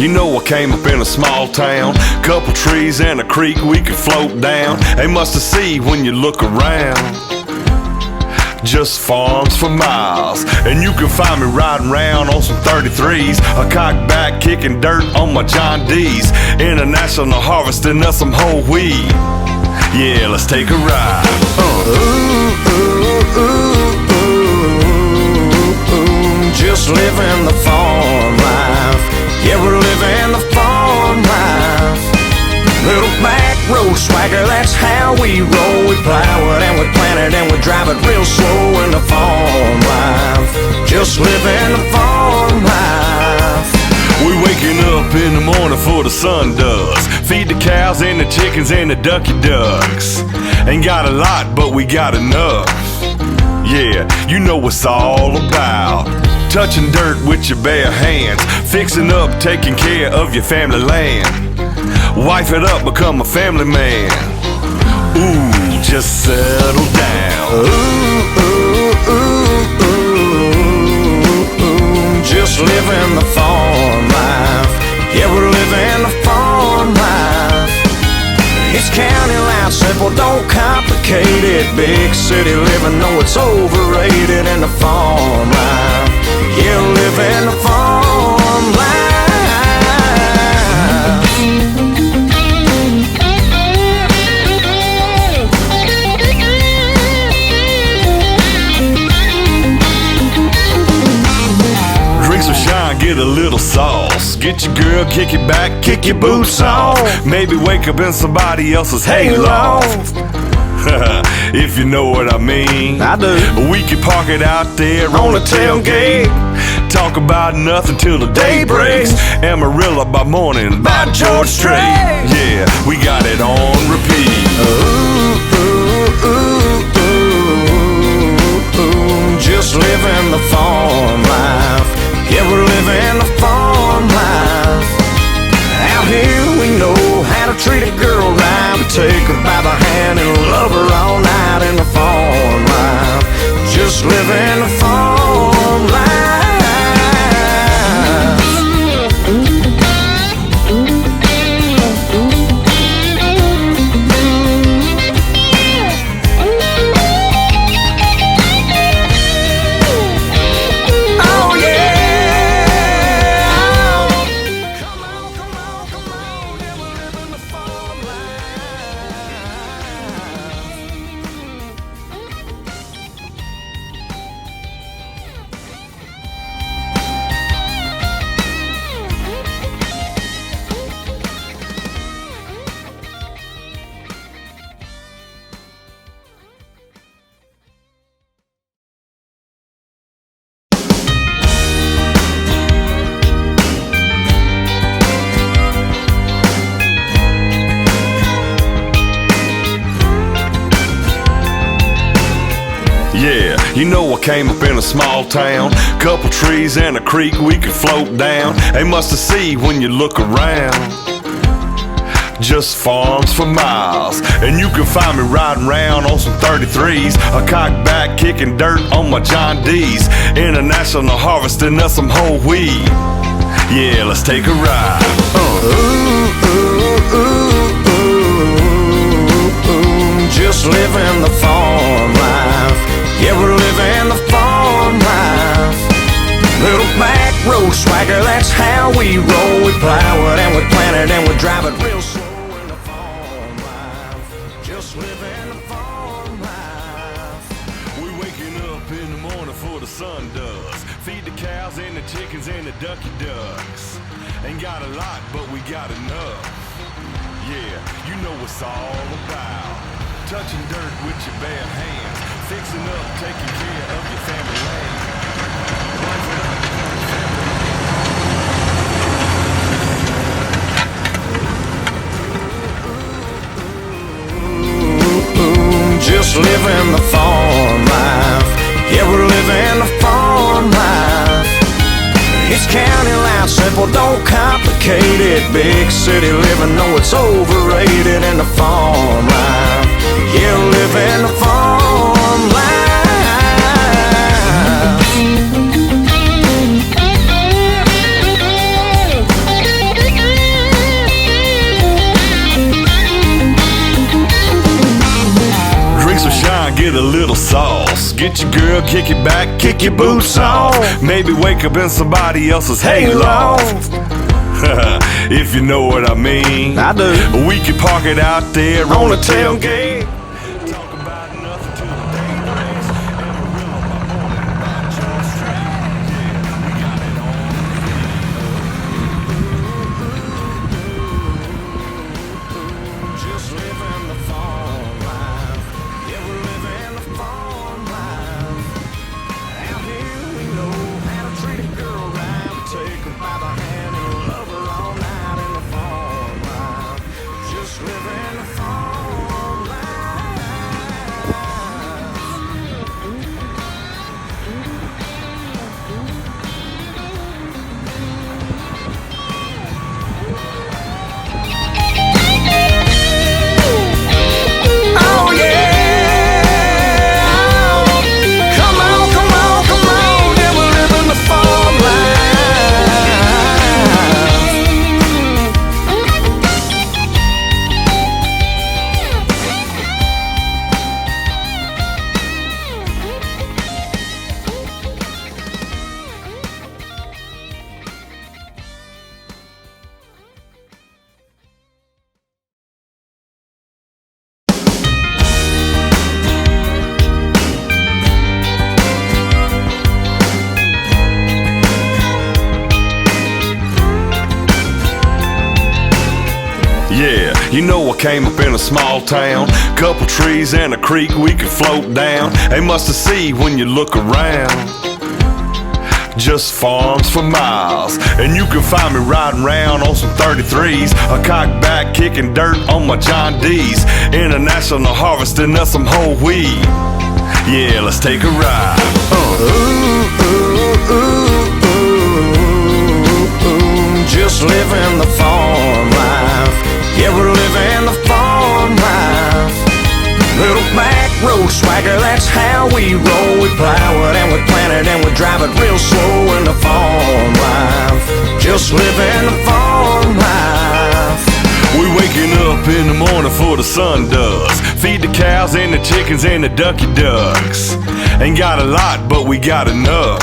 you know I came up in a small town. Couple trees and a creek we could float down. They must have seen when you look around. Just farms for miles, and you can find me riding around on some 33s. A cock back kicking dirt on my John D's. International harvesting of some whole wheat. Yeah, let's take a ride. Just living the farm life. Yeah, we're living the farm life. Little back road swagger, that's how we roll. We plow it and we plant it and we drive it real slow in the farm life. Just living the farm life. We waking up in the morning before the sun does. Feed the cows and the chickens and the ducky ducks. Ain't got a lot, but we got enough. Yeah, you know what's all about. Touching dirt with your bare hands. Fixing up, taking care of your family land. Wife it up, become a family man. Ooh, just settle down. Just living the farm life. Yeah, we're living the farm life. It's county life, simple, don't complicate it. Big city living, no, it's overrated. In the farm life, yeah, living the farm life. Get a little sauce. Get your girl, kick it back, kick your boots off. Maybe wake up in somebody else's hayloft. If you know what I mean. I do. We could park it out there on the tailgate. Talk about nothing till the day breaks. Amarillo by morning by George Strait. Yeah, we got it on repeat. Just living the farm life. Yeah, we're living the farm life. Out here we know how to treat a girl right. We take her by the hand and love her all night in the farm life. Just living the farm life. Yeah, you know I came up in a small town. Couple trees and a creek we could float down. They must have seen when you look around. Just farms for miles, and you can find me riding around on some 33s. A cock back kicking dirt on my John D's. International harvesting of some whole wheat. Yeah, let's take a ride. Just living the farm life. Yeah, we're living the farm life. Little back road swagger, that's how we roll. We plow it and we plant it and we drive it real slow in the farm life. Just living the farm life. We waking up in the morning before the sun does. Feed the cows and the chickens and the ducky ducks. Ain't got a lot, but we got enough. Yeah, you know what's all about. Touching dirt with your bare hands. Fixing up, taking care of your family land. Just living the farm life. Yeah, we're living the farm life. It's county life, simple, don't complicate it. Big city living, no, it's overrated. In the farm life, yeah, living the farm life. get a little sauce. Get your girl, kick it back, kick your boots off. Maybe wake up in somebody else's hayloft. If you know what I mean. I do. We could park it out there On the tailgate. Talk about nothing till the day breaks. Amarillo by morning, by George Strait. Yeah, we got it on. Just living the farm life. Yeah, we're living the farm life. Out here we know how to treat a girl right. We take her by the hand and love her all night in the farm life. Just living the farm life. Oh yeah! Come on, come on, come on! Yeah, we're living the farm life. Yeah, you know I came up in a small town. Couple trees and a creek we could float down. Ain't much to see when you look around. Just farms for miles. And you can find me riding around on some 33s. A cock back kicking dirt on my John D's. International harvesting of some whole wheat. Yeah, let's take a ride. Just living the farm life. Yeah, we're living the farm life. Little back road swagger, that's how we roll. We plow it and we plant it and we drive it real slow in the farm life. Just living the farm life. We waking up in the morning before the sun does. Feed the cows and the chickens and the ducky ducks. Ain't got a lot, but we got enough.